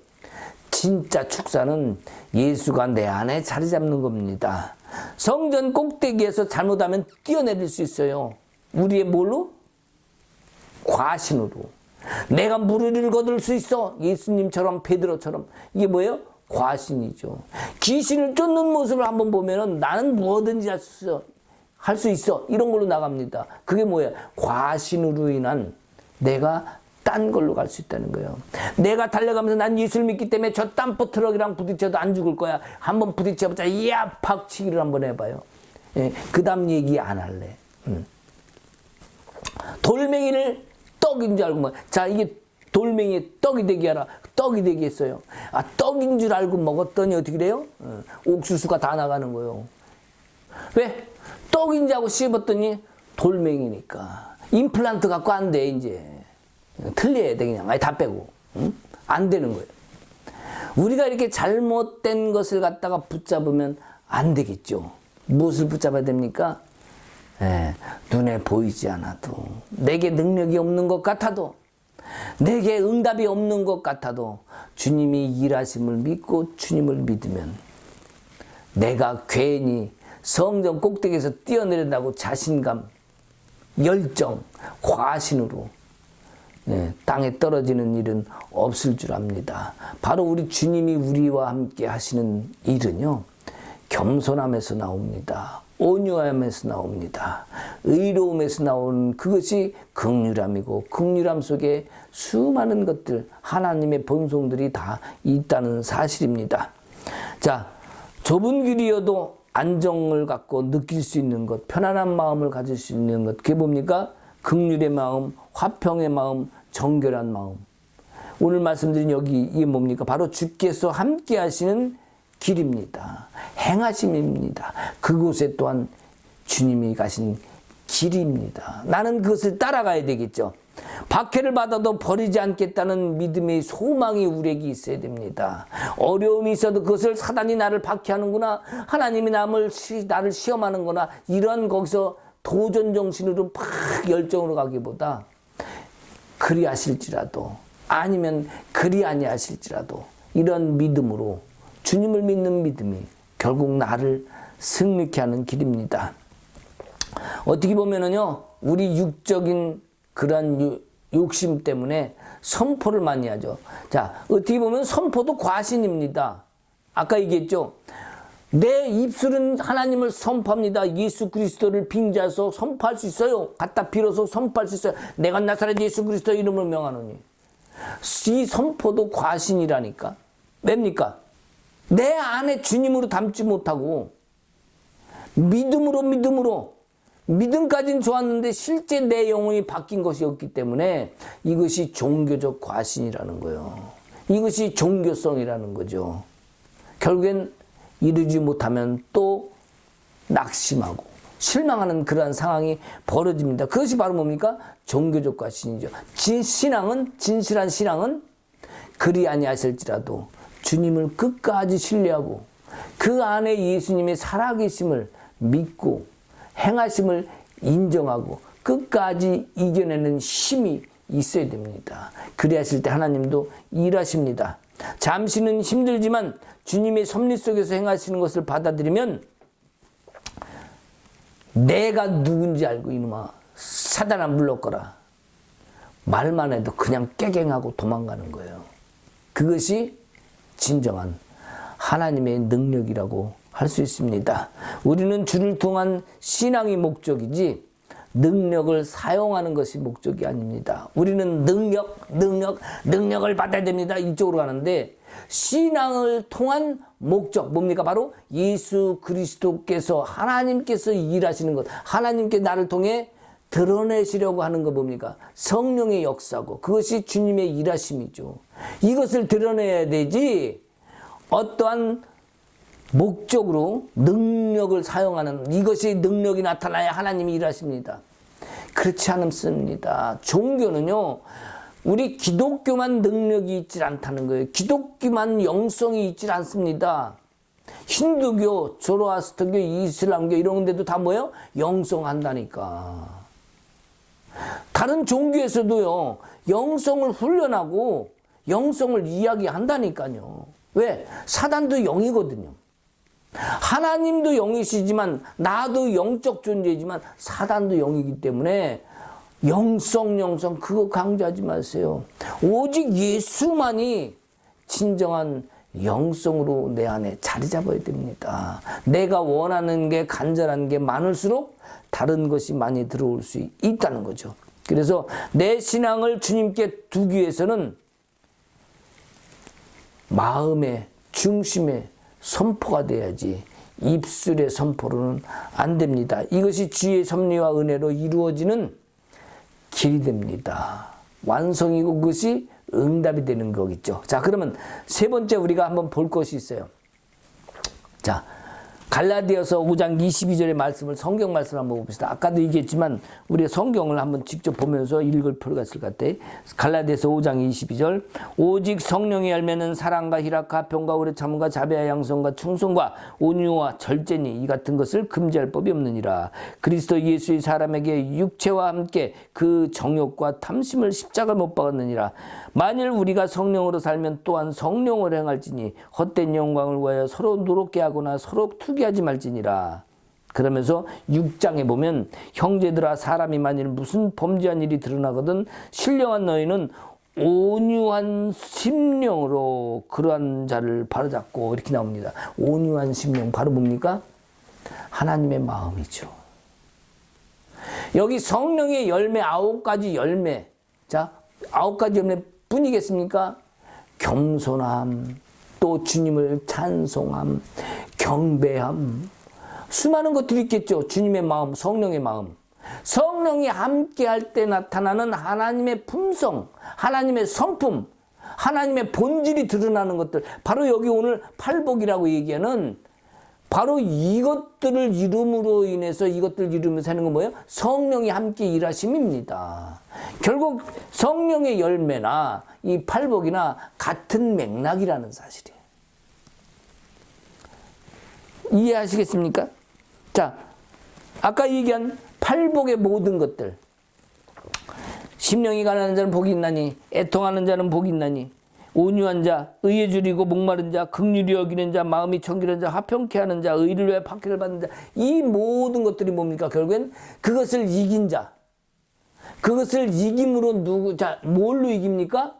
진짜 축사는 예수가 내 안에 자리 잡는 겁니다. 성전 꼭대기에서 잘못하면 뛰어내릴 수 있어요. 우리의 뭘로? 과신으로. 내가 무리를 거둘 수 있어. 예수님처럼, 베드로처럼. 이게 뭐예요? 과신이죠. 귀신을 쫓는 모습을 한번 보면은 나는 무엇든지 할 수 있어. 이런 걸로 나갑니다. 그게 뭐예요? 과신으로 인한 내가 딴 걸로 갈 수 있다는 거예요. 내가 달려가면서 난 예수를 믿기 때문에 저 땀포 트럭이랑 부딪혀도 안 죽을 거야. 한번 부딪혀보자. 이야, 박치기를 한번 해봐요. 예, 그 다음 얘기 안 할래. 돌멩이를 떡인 줄 알고, 자, 이게 돌멩이에 떡이 되게 하라. 떡이 되게 했어요. 아, 떡인 줄 알고 먹었더니 어떻게 돼요? 옥수수가 다 나가는 거예요. 왜? 떡인지 하고 씹었더니 돌멩이니까. 임플란트 갖고 안 돼, 이제. 틀려야 돼, 그냥. 아니, 다 빼고. 응? 안 되는 거예요. 우리가 이렇게 잘못된 것을 갖다가 붙잡으면 안 되겠죠. 무엇을 붙잡아야 됩니까? 눈에 보이지 않아도, 내게 능력이 없는 것 같아도, 내게 응답이 없는 것 같아도 주님이 일하심을 믿고 주님을 믿으면 내가 괜히 성전 꼭대기에서 뛰어내린다고 자신감, 열정, 과신으로 땅에 떨어지는 일은 없을 줄 압니다. 바로 우리 주님이 우리와 함께 하시는 일은요, 겸손함에서 나옵니다. 온유함에서 나옵니다. 의로움에서 나오는 그것이 긍휼함이고, 긍휼함 속에 수많은 것들, 하나님의 본성들이 다 있다는 사실입니다. 자, 좁은 길이어도 안정을 갖고 느낄 수 있는 것, 편안한 마음을 가질 수 있는 것, 그게 뭡니까? 긍휼의 마음, 화평의 마음, 정결한 마음. 오늘 말씀드린 여기 이게 뭡니까? 바로 주께서 함께 하시는 길입니다. 행하심입니다. 그곳에 또한 주님이 가신 길입니다. 나는 그것을 따라가야 되겠죠. 박해를 받아도 버리지 않겠다는 믿음의 소망이 우리에게 있어야 됩니다. 어려움이 있어도 그것을 사단이 나를 박해하는구나, 하나님이 나를 시험하는구나, 이런 거기서 도전 정신으로 막 열정으로 가기보다 그리 하실지라도, 아니면 그리 아니하실지라도 이런 믿음으로 주님을 믿는 믿음이 결국 나를 승리케 하는 길입니다. 어떻게 보면은요, 우리 육적인 그런 욕심 때문에 선포를 많이 하죠. 자, 어떻게 보면 선포도 과신입니다. 아까 얘기했죠. 내 입술은 하나님을 선포합니다. 예수 그리스도를 빙자해서 선포할 수 있어요. 갖다 빌어서 선포할 수 있어요. 내가 나사렛 예수 그리스도 이름을 명하노니. 이 선포도 과신이라니까. 뭡니까? 내 안에 주님으로 담지 못하고 믿음으로 믿음까지는 좋았는데 실제 내 영혼이 바뀐 것이 없기 때문에 이것이 종교적 과신이라는 거예요. 이것이 종교성이라는 거죠. 결국엔 이루지 못하면 또 낙심하고 실망하는 그러한 상황이 벌어집니다. 그것이 바로 뭡니까? 종교적 과신이죠. 진실한 신앙은 그리 아니하실지라도 주님을 끝까지 신뢰하고 그 안에 예수님의 살아계심을 믿고 행하심을 인정하고 끝까지 이겨내는 힘이 있어야 됩니다. 그리하실 때 하나님도 일하십니다. 잠시는 힘들지만 주님의 섭리 속에서 행하시는 것을 받아들이면 내가 누군지 알고 이놈아 사단아 물러거라 말만 해도 그냥 깨갱하고 도망가는 거예요. 그것이 진정한 하나님의 능력이라고 할 수 있습니다. 우리는 주를 통한 신앙이 목적이지 능력을 사용하는 것이 목적이 아닙니다. 우리는 능력을 받아야 됩니다. 이쪽으로 가는데 신앙을 통한 목적 뭡니까? 바로 예수 그리스도께서 하나님께서 일하시는 것, 하나님께 나를 통해 드러내시려고 하는 거 뭡니까? 성령의 역사고 그것이 주님의 일하심이죠. 이것을 드러내야 되지 어떠한 목적으로 능력을 사용하는 이것이 능력이 나타나야 하나님이 일하십니다. 그렇지 않습니다. 종교는요. 우리 기독교만 능력이 있지 않다는 거예요. 기독교만 영성이 있지 않습니다. 힌두교, 조로아스터교, 이슬람교 이런 데도 다 뭐예요? 영성한다니까. 다른 종교에서도요. 영성을 훈련하고 영성을 이야기한다니까요. 왜? 사단도 영이거든요. 하나님도 영이시지만 나도 영적 존재이지만 사단도 영이기 때문에 영성 그거 강조하지 마세요. 오직 예수만이 진정한 영성으로 내 안에 자리 잡아야 됩니다. 내가 원하는 게 간절한 게 많을수록 다른 것이 많이 들어올 수 있다는 거죠. 그래서 내 신앙을 주님께 두기 위해서는 마음의 중심에 선포가 돼야지 입술의 선포로는 안 됩니다. 이것이 주의 섭리와 은혜로 이루어지는 길이 됩니다. 완성이고 그것이 응답이 되는 거겠죠. 자, 그러면 세 번째 우리가 한번 볼 것이 있어요. 자, 갈라디아서 5장 22절의 말씀을 성경 말씀을 한번 봅시다. 아까도 얘기했지만 우리가 성경을 한번 직접 보면서 읽을 필요가 있을 것 같아. 갈라디아서 5장 22절 오직 성령의 열매는 사랑과 희락과 평과 오래 참음과 자비와 양성과 충성과 온유와 절제니 이 같은 것을 금지할 법이 없느니라. 그리스도 예수의 사람에게 육체와 함께 그 정욕과 탐심을 십자가 못 박았느니라. 만일 우리가 성령으로 살면 또한 성령을 행할지니 헛된 영광을 위하여 서로 노롭게 하거나 서로 투기하지 말지니라. 그러면서 6장에 보면 형제들아 사람이 만일 무슨 범죄한 일이 드러나거든 신령한 너희는 온유한 심령으로 그러한 자를 바로잡고 이렇게 나옵니다. 온유한 심령 바로 뭡니까? 하나님의 마음이죠. 여기 성령의 열매 9가지 열매. 자, 9가지 열매 뿐이겠습니까? 겸손함, 또 주님을 찬송함, 경배함, 수많은 것들이 있겠죠. 주님의 마음, 성령의 마음. 성령이 함께 할 때 나타나는 하나님의 품성, 하나님의 성품, 하나님의 본질이 드러나는 것들. 바로 여기 오늘 팔복이라고 얘기하는 바로 이것들을 이름으로 인해서 이것들 이루면서 하는 건 뭐예요? 성령이 함께 일하심입니다. 결국 성령의 열매나 이 팔복이나 같은 맥락이라는 사실이에요. 이해하시겠습니까? 자, 아까 얘기한 팔복의 모든 것들. 심령이 가난한 자는 복이 있나니 애통하는 자는 복이 있나니 온유한 자, 의에 줄이고 목마른 자, 긍휼히 여기는 자, 마음이 청결한 자, 화평케 하는 자, 의를 위해 박해를 받는 자, 이 모든 것들이 뭡니까? 결국엔 그것을 이긴 자, 그것을 이김으로 뭘로 이깁니까?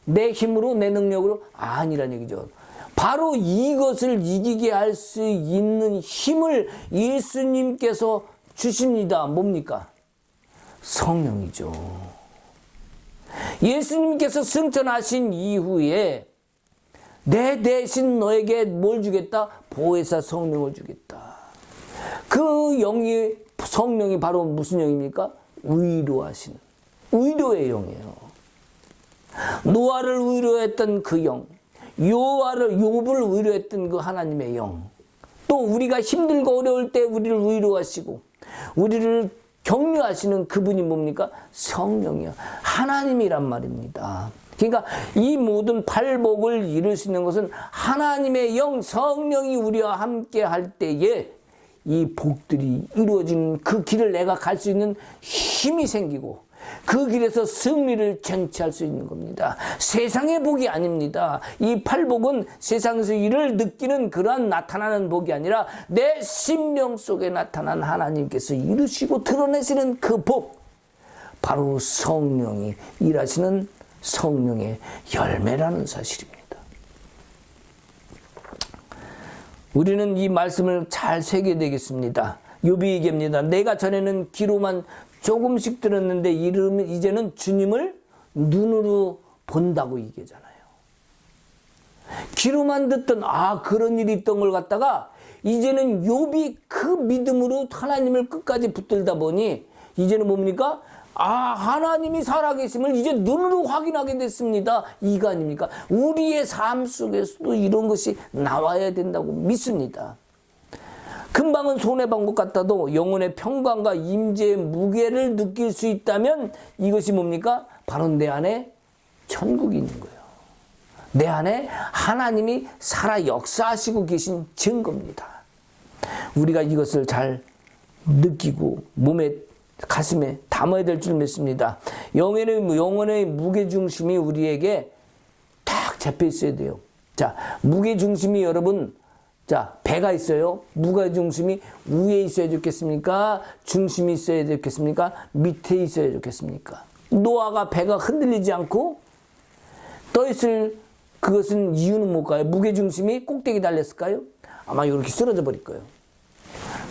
내 힘으로, 내 능력으로? 아니란 얘기죠. 바로 이것을 이기게 할 수 있는 힘을 예수님께서 주십니다. 뭡니까? 성령이죠. 예수님께서 승천하신 이후에 내 대신 너에게 뭘 주겠다? 보혜사 성령을 주겠다. 그 영이, 성령이 바로 무슨 영입니까? 위로하시는, 위로의 영이에요. 노아를 위로했던 그 영, 욥을 위로했던 그 하나님의 영, 또 우리가 힘들고 어려울 때 우리를 위로하시고 우리를 격려하시는 그분이 뭡니까? 성령이요. 하나님이란 말입니다. 그러니까 이 모든 팔복을 이룰 수 있는 것은 하나님의 영, 성령이 우리와 함께 할 때에 이 복들이 이루어지는 그 길을 내가 갈 수 있는 힘이 생기고 그 길에서 승리를 쟁취할 수 있는 겁니다. 세상의 복이 아닙니다. 이 팔복은 세상에서 이를 느끼는 그러한 나타나는 복이 아니라 내 심령 속에 나타난 하나님께서 이루시고 드러내시는 그 복, 바로 성령이 일하시는 성령의 열매라는 사실입니다. 우리는 이 말씀을 잘 새겨야 되겠습니다. 욥이 얘기합니다. 내가 전에는 귀로만 조금씩 들었는데 이제는 주님을 눈으로 본다고 얘기하잖아요. 귀로만 듣던 그런 일이 있던 걸 갖다가 이제는 욥이 그 믿음으로 하나님을 끝까지 붙들다 보니 이제는 뭡니까? 하나님이 살아계심을 이제 눈으로 확인하게 됐습니다. 이거 아닙니까? 우리의 삶 속에서도 이런 것이 나와야 된다고 믿습니다. 금방은 손해본 것 같아도 영혼의 평강과 임재의 무게를 느낄 수 있다면 이것이 뭡니까? 바로 내 안에 천국이 있는 거예요. 내 안에 하나님이 살아 역사하시고 계신 증거입니다. 우리가 이것을 잘 느끼고 몸에, 가슴에 담아야 될 줄 믿습니다. 영혼의 무게중심이 우리에게 딱 잡혀 있어야 돼요. 자, 무게중심이 여러분, 배가 있어요. 무게중심이 위에 있어야 좋겠습니까? 중심이 있어야 좋겠습니까? 밑에 있어야 좋겠습니까? 노아가 배가 흔들리지 않고 떠있을 그것은 이유는 뭘까요? 무게중심이 꼭대기 달렸을까요? 아마 이렇게 쓰러져 버릴 거예요.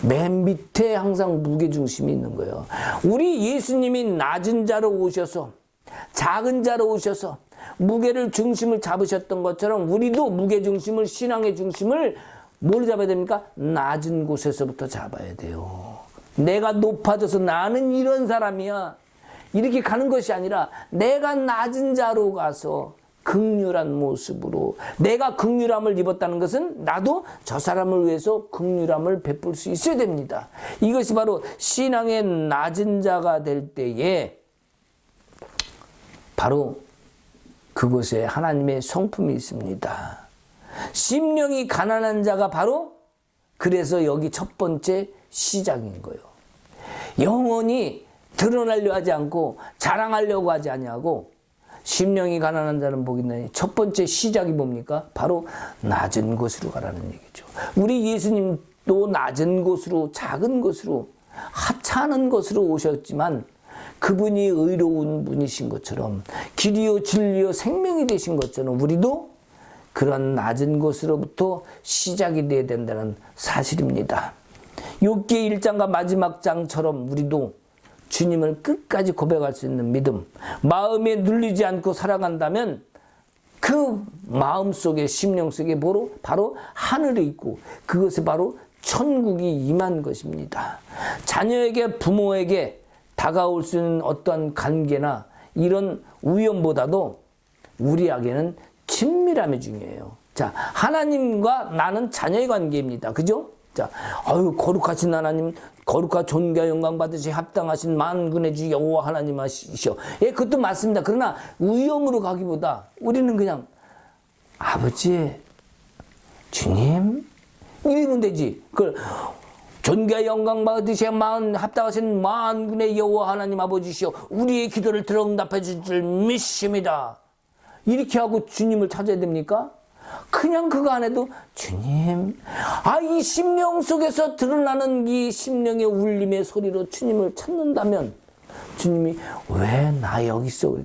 맨 밑에 항상 무게중심이 있는 거예요. 우리 예수님이 낮은 자로 오셔서, 작은 자로 오셔서 무게를 중심을 잡으셨던 것처럼 우리도 무게중심을, 신앙의 중심을 뭘 잡아야 됩니까? 낮은 곳에서부터 잡아야 돼요. 내가 높아져서 나는 이런 사람이야, 이렇게 가는 것이 아니라 내가 낮은 자로 가서 긍휼한 모습으로, 내가 긍휼함을 입었다는 것은 나도 저 사람을 위해서 긍휼함을 베풀 수 있어야 됩니다. 이것이 바로 신앙의 낮은 자가 될 때에 바로 그곳에 하나님의 성품이 있습니다. 심령이 가난한 자가 바로, 그래서 여기 첫 번째 시작인 거예요. 영원히 드러나려 하지 않고 자랑하려고 하지 아니하고 심령이 가난한 자는 복이 있나니, 첫 번째 시작이 뭡니까? 바로 낮은 곳으로 가라는 얘기죠. 우리 예수님도 낮은 곳으로, 작은 곳으로, 하찮은 곳으로 오셨지만 그분이 의로운 분이신 것처럼, 길이요 진리요 생명이 되신 것처럼 우리도 그런 낮은 곳으로부터 시작이 돼야 된다는 사실입니다. 욥기 1장과 마지막 장처럼 우리도 주님을 끝까지 고백할 수 있는 믿음, 마음에 눌리지 않고 살아간다면 그 마음 속에, 심령 속에 바로 하늘이 있고 그것이 바로 천국이 임한 것입니다. 자녀에게, 부모에게 다가올 수 있는 어떠한 관계나 이런 우연보다도 우리에게는 친밀함이 중요해요. 자, 하나님과 나는 자녀의 관계입니다. 그죠? 자, 거룩하신 하나님, 거룩과 존귀와 영광 받으시 합당하신 만군의 주 여호와 하나님 하시오. 예, 그것도 맞습니다. 그러나 위험으로 가기보다 우리는 그냥 아버지, 주님 이러면 되지. 그걸 존귀와 영광 받으시 합당하신 만군의 여호와 하나님 아버지시오, 우리의 기도를 들어 응답해 주실 줄 믿습니다. 이렇게 하고 주님을 찾아야 됩니까? 그냥 그거 안 해도 주님, 이 심령 속에서 드러나는 이 심령의 울림의 소리로 주님을 찾는다면 주님이 왜 나 여기 있어?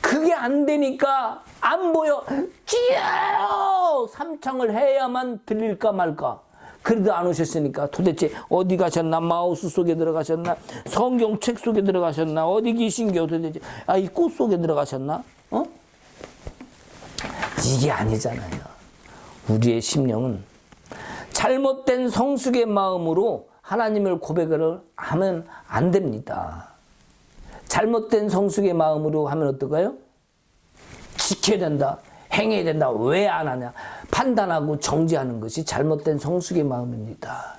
그게 안 되니까 안 보여. 주여! 삼창을 해야만 들릴까 말까. 그래도 안 오셨으니까 도대체 어디 가셨나? 마우스 속에 들어가셨나? 성경책 속에 들어가셨나? 어디 계신겨 도대체? 이 꽃 속에 들어가셨나? 이게 아니잖아요. 우리의 심령은 잘못된 성숙의 마음으로 하나님을 고백을 하면 안 됩니다. 잘못된 성숙의 마음으로 하면 어떨까요? 지켜야 된다. 행해야 된다. 왜 안 하냐? 판단하고 정죄하는 것이 잘못된 성숙의 마음입니다.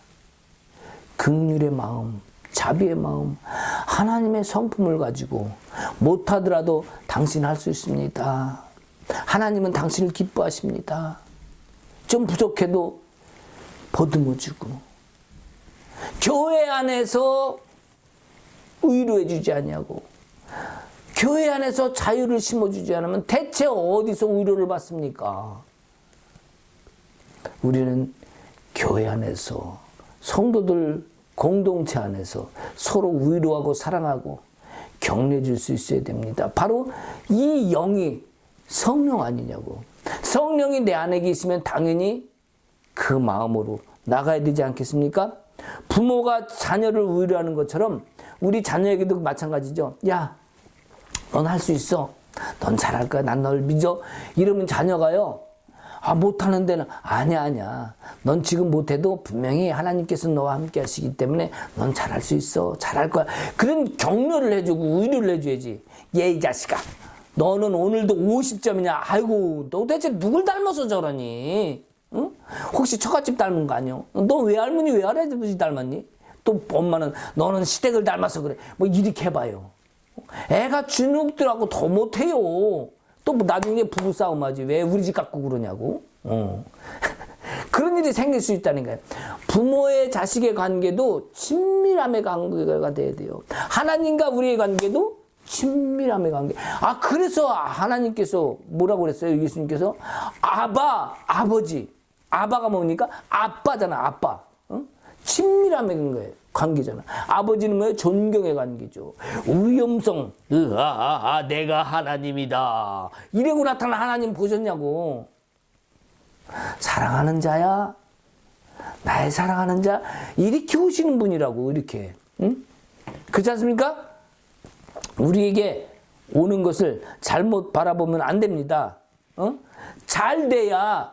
긍휼의 마음, 자비의 마음, 하나님의 성품을 가지고 못하더라도 당신 할 수 있습니다. 하나님은 당신을 기뻐하십니다. 좀 부족해도 보듬어주고 교회 안에서 의로해 주지 않냐고, 교회 안에서 자유를 심어주지 않으면 대체 어디서 위로를 받습니까? 우리는 교회 안에서 성도들 공동체 안에서 서로 위로하고 사랑하고 격려해 줄 수 있어야 됩니다. 바로 이 영이 성령 아니냐고. 성령이 내 안에 계시면 당연히 그 마음으로 나가야 되지 않겠습니까? 부모가 자녀를 위로하는 것처럼 우리 자녀에게도 마찬가지죠. 야, 넌 할 수 있어. 넌 잘할 거야. 난 널 믿어. 이러면 자녀가요. 못하는 데는 아니야. 넌 지금 못해도 분명히 하나님께서 너와 함께 하시기 때문에 넌 잘할 수 있어. 잘할 거야. 그런 격려를 해주고 위로를 해줘야지. 얘 이 자식아. 너는 오늘도 50점이냐? 아이고, 너 대체 누굴 닮아서 저러니? 응? 혹시 처갓집 닮은 거 아니야? 너 외할머니 외할아버지 닮았니? 또 엄마는 너는 시댁을 닮아서 그래. 뭐 이렇게 해봐요. 애가 주눅들하고 더 못해요. 또 뭐 나중에 부부싸움 하지. 왜 우리 집 갖고 그러냐고. 그런 일이 생길 수 있다는 거예요. 부모의 자식의 관계도 친밀함의 관계가 돼야 돼요. 하나님과 우리의 관계도 친밀함의 관계. 그래서 하나님께서 뭐라고 그랬어요? 예수님께서 아버지. 아바가 뭡니까? 아빠잖아, 아빠. 친밀함의 관계잖아. 아버지는 뭐예요? 존경의 관계죠. 위엄성. 내가 하나님이다. 이러고 나타난 하나님 보셨냐고. 사랑하는 자야. 나의 사랑하는 자. 이렇게 오시는 분이라고, 이렇게. 응? 그렇지 않습니까? 우리에게 오는 것을 잘못 바라보면 안 됩니다. 잘 돼야,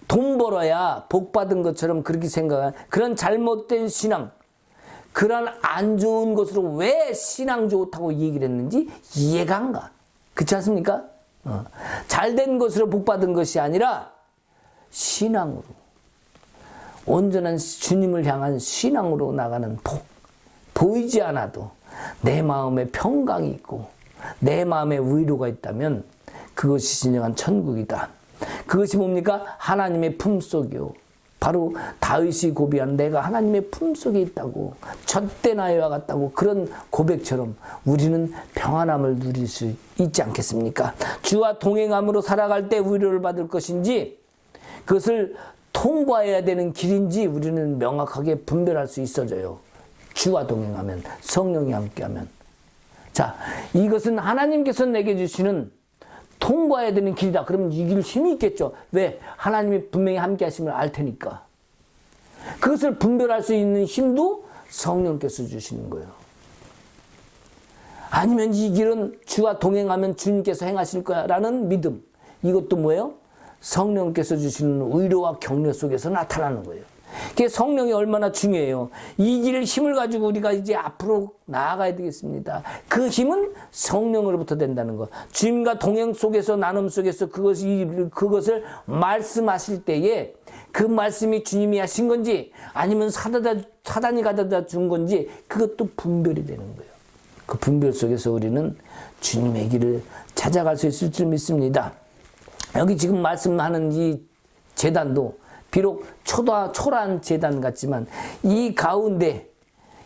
돈 벌어야 복 받은 것처럼 그렇게 생각한 그런 잘못된 신앙, 그런 안 좋은 것으로 왜 신앙 좋다고 얘기를 했는지 이해가 안 가. 그렇지 않습니까? 잘된 것으로 복 받은 것이 아니라 신앙으로, 온전한 주님을 향한 신앙으로 나가는 복. 보이지 않아도 내 마음에 평강이 있고 내 마음에 위로가 있다면 그것이 진정한 천국이다. 그것이 뭡니까? 하나님의 품속이요. 바로 다윗이 고비한 내가 하나님의 품속에 있다고, 젖된 아이와 같다고, 그런 고백처럼 우리는 평안함을 누릴 수 있지 않겠습니까? 주와 동행함으로 살아갈 때 위로를 받을 것인지 그것을 통과해야 되는 길인지 우리는 명확하게 분별할 수 있어져요. 주와 동행하면, 성령이 함께하면. 자, 이것은 하나님께서 내게 주시는 통과해야 되는 길이다. 그러면 이 길 힘이 있겠죠. 왜? 하나님이 분명히 함께 하심을 알 테니까. 그것을 분별할 수 있는 힘도 성령께서 주시는 거예요. 아니면 이 길은 주와 동행하면 주님께서 행하실 거야 라는 믿음. 이것도 뭐예요? 성령께서 주시는 의로와 격려 속에서 나타나는 거예요. 그게 성령이 얼마나 중요해요. 이 길 힘을 가지고 우리가 이제 앞으로 나아가야 되겠습니다. 그 힘은 성령으로부터 된다는 것. 주님과 동행 속에서, 나눔 속에서 그것을 말씀하실 때에 그 말씀이 주님이 하신 건지 아니면 사단이 가져다 준 건지 그것도 분별이 되는 거예요. 그 분별 속에서 우리는 주님의 길을 찾아갈 수 있을 줄 믿습니다. 여기 지금 말씀하는 이 재단도 비록 초라한 재단 같지만 이 가운데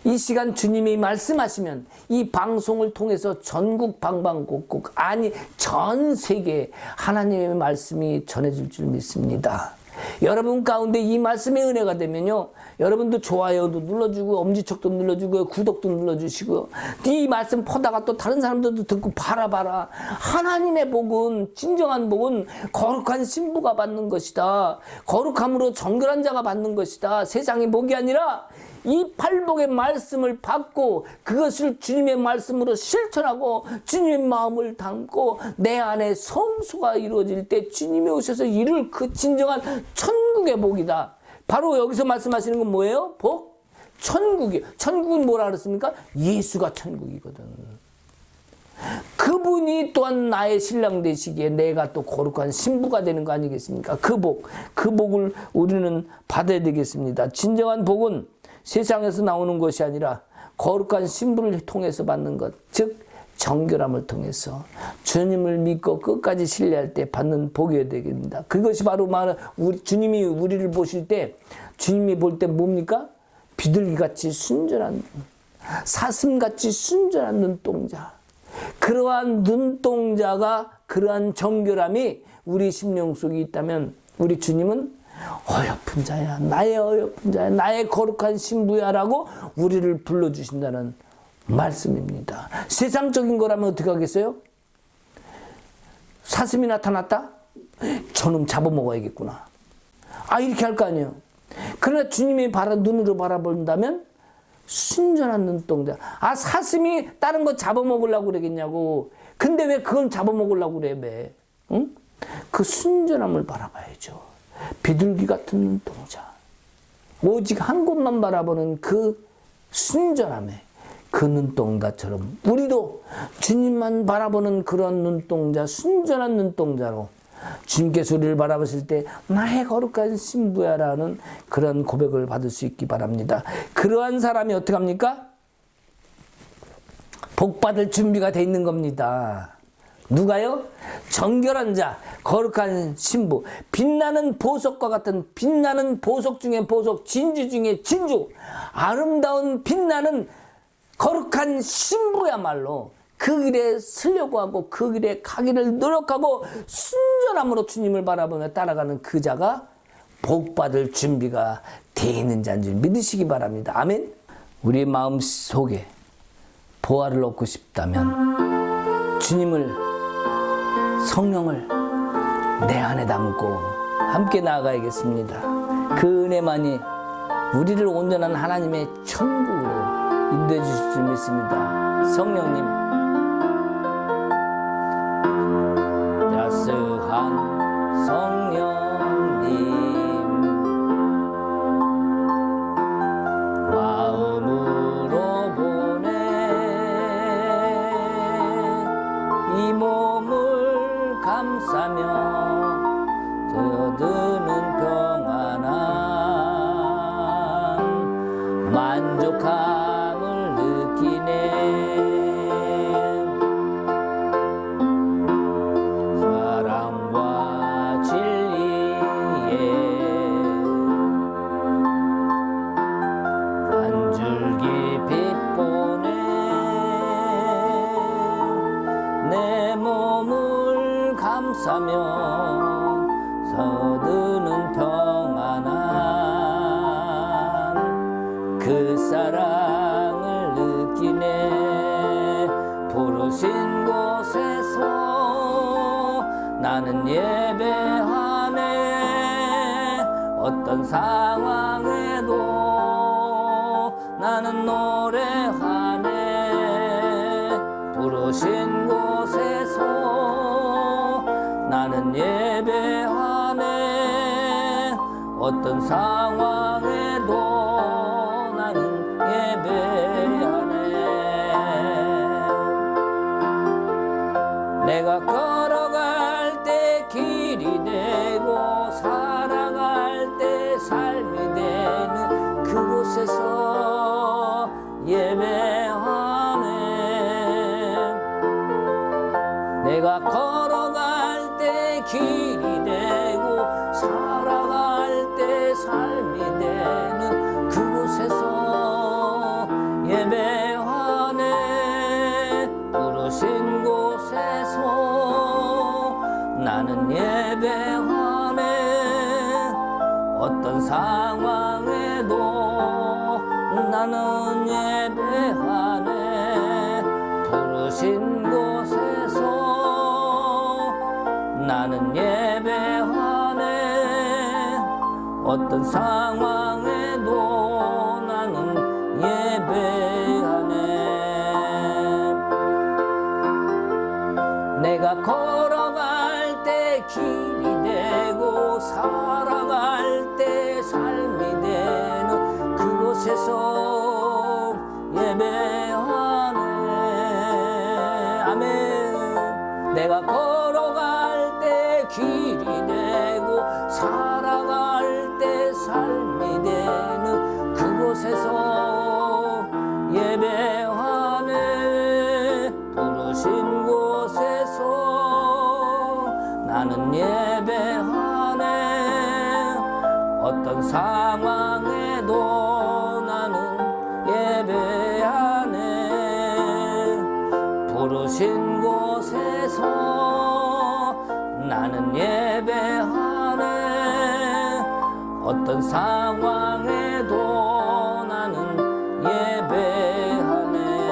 이 시간 주님이 말씀하시면 이 방송을 통해서 전국 방방곡곡, 아니 전 세계에 하나님의 말씀이 전해질 줄 믿습니다. 여러분 가운데 이 말씀의 은혜가 되면요, 여러분도 좋아요도 눌러주고 엄지척도 눌러주고 구독도 눌러주시고, 이 말씀 퍼다가 또 다른 사람들도 듣고 바라봐라. 하나님의 복은, 진정한 복은 거룩한 신부가 받는 것이다. 거룩함으로 정결한 자가 받는 것이다. 세상의 복이 아니라 이 팔복의 말씀을 받고 그것을 주님의 말씀으로 실천하고 주님의 마음을 담고 내 안에 성수가 이루어질 때 주님이 오셔서 이룰 그 진정한 천국의 복이다. 바로 여기서 말씀하시는 건 뭐예요? 복? 천국이에요. 천국은 뭐라 그랬습니까? 예수가 천국이거든. 그분이 또한 나의 신랑 되시기에 내가 또 거룩한 신부가 되는 거 아니겠습니까? 그 복을 우리는 받아야 되겠습니다. 진정한 복은 세상에서 나오는 것이 아니라 거룩한 신부를 통해서 받는 것, 즉 정결함을 통해서 주님을 믿고 끝까지 신뢰할 때 받는 복이어야 되겠습니다. 그것이 바로 주님이 우리를 보실 때, 주님이 볼 때 뭡니까? 비둘기같이 순전한, 사슴같이 순전한 눈동자. 그러한 눈동자가, 그러한 정결함이 우리 심령 속에 있다면 우리 주님은 어여쁜 자야, 나의 어여쁜 자야, 나의 거룩한 신부야 라고 우리를 불러주신다는 말씀입니다. 세상적인 거라면 어떻게 하겠어요? 사슴이 나타났다? 저놈 잡아먹어야겠구나. 이렇게 할 거 아니에요. 그러나 주님이 눈으로 바라본다면 순전한 눈동자. 사슴이 다른 거 잡아먹으려고 그러겠냐고. 근데 왜 그건 잡아먹으려고 그래, 왜? 응? 그 순전함을 바라봐야죠. 비둘기 같은 눈동자. 오직 한 곳만 바라보는 그 순전함에, 그 눈동자처럼 우리도 주님만 바라보는 그런 눈동자, 순전한 눈동자로 주님께서 우리를 바라보실 때 나의 거룩한 신부야라는 그런 고백을 받을 수 있기 바랍니다. 그러한 사람이 어떻게 합니까? 복받을 준비가 돼 있는 겁니다. 누가요? 정결한 자, 거룩한 신부, 빛나는 보석과 같은, 빛나는 보석 중에 보석, 진주 중에 진주, 아름다운 빛나는 거룩한 신부야말로 그 길에 서려고 하고 그 길에 가기를 노력하고 순전함으로 주님을 바라보며 따라가는 그 자가 복받을 준비가 돼 있는 자인 줄 믿으시기 바랍니다. 아멘. 우리의 마음 속에 보화를 얻고 싶다면 주님을, 성령을 내 안에 담고 함께 나아가야겠습니다. 그 은혜만이 우리를 온전한 하나님의 천국으로 인도해 주실 줄 믿습니다. 성령님, 야스한 성령님, 마음으로 보내 이 몸을 감싸며 드는 평안함, 만족함을 느끼네. 사랑과 진리에 한 줄기 빛 보내 내 몸을 감싸며 서드는 평안함, 그 사랑을 느끼네. 부르신 곳에서 나는 예배하네. 어떤 상황에도 나는 노래하네. 부르신 곳에서 나는 예배하네. 어떤 상황에도 나는 예배하네. 내가 걸어갈 때 길이 되고 살아갈 때 삶이 되는 그곳에서 예배하네. 내가 걸어갈 때 길이 되고 살아갈 때 삶이 되는 그곳에서 나는 예배하네. 어떤 상황에도 나는 예배하네. 부르신 곳에서 나는 예배하네. 어떤 상황에도 나는 예배하네. 내가 걸어갈 때 길이 되고 살아갈 때 삶이 되는 그곳에서 예배하네. 아멘. 내가 걸어갈 때 길이 되고 살아갈 때 삶이 되는 그곳에서 예배하네. 부르신 곳에서 나는 예배하네. 어떤 상황에도 나는 예배하네. 부르신 곳에서 나는 예배하네. 어떤 상황에도 나는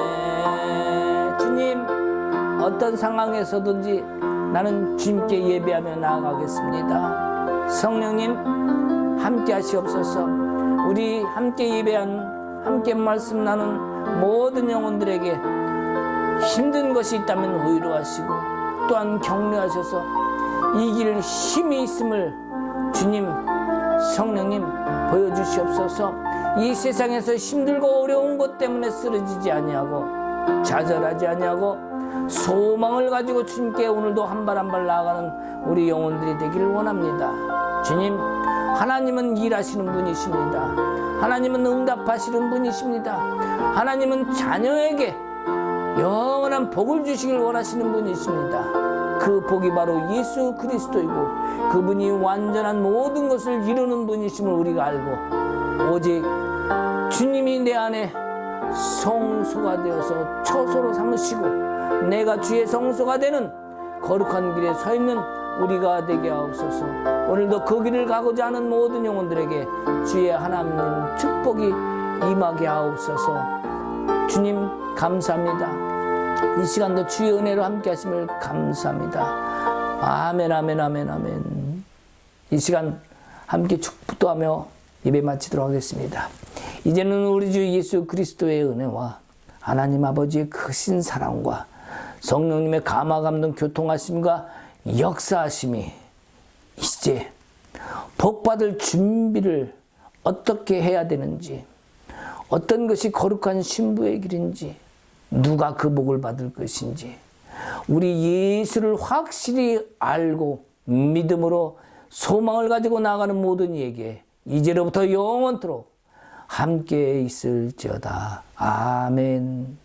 예배하네. 주님, 어떤 상황에서든지 나는 주님께 예배하며 나아가겠습니다. 성령님 함께 하시옵소서. 우리 함께 예배한 함께 말씀 나눈 모든 영혼들에게 힘든 것이 있다면 위로하시고 또한 격려하셔서 이길 힘이 있음을 주님 성령님 보여주시옵소서. 이 세상에서 힘들고 어려운 것 때문에 쓰러지지 아니하고 좌절하지 아니하고 소망을 가지고 주님께 오늘도 한 발 한 발 나아가는 우리 영혼들이 되기를 원합니다. 주님, 하나님은 일하시는 분이십니다. 하나님은 응답하시는 분이십니다. 하나님은 자녀에게 영원한 복을 주시길 원하시는 분이십니다. 그 복이 바로 예수 그리스도이고 그분이 완전한 모든 것을 이루는 분이심을 우리가 알고 오직 주님이 내 안에 성소가 되어서 처소로 삼으시고 내가 주의 성소가 되는 거룩한 길에 서 있는 우리가 되게 하옵소서. 오늘도 그 길을 가고자 하는 모든 영혼들에게 주의 하나님 축복이 임하게 하옵소서. 주님 감사합니다. 이 시간도 주의 은혜로 함께 하심을 감사합니다. 아멘 아멘 아멘 아멘. 이 시간 함께 축복도 하며 예배 마치도록 하겠습니다. 이제는 우리 주 예수 그리스도의 은혜와 하나님 아버지의 크신 사랑과 성령님의 감화 감동 교통하심과 역사하심이 이제 복받을 준비를 어떻게 해야 되는지, 어떤 것이 거룩한 신부의 길인지, 누가 그 복을 받을 것인지 우리 예수를 확실히 알고 믿음으로 소망을 가지고 나가는 모든 이에게 이제로부터 영원토록 함께 있을지어다. 아멘.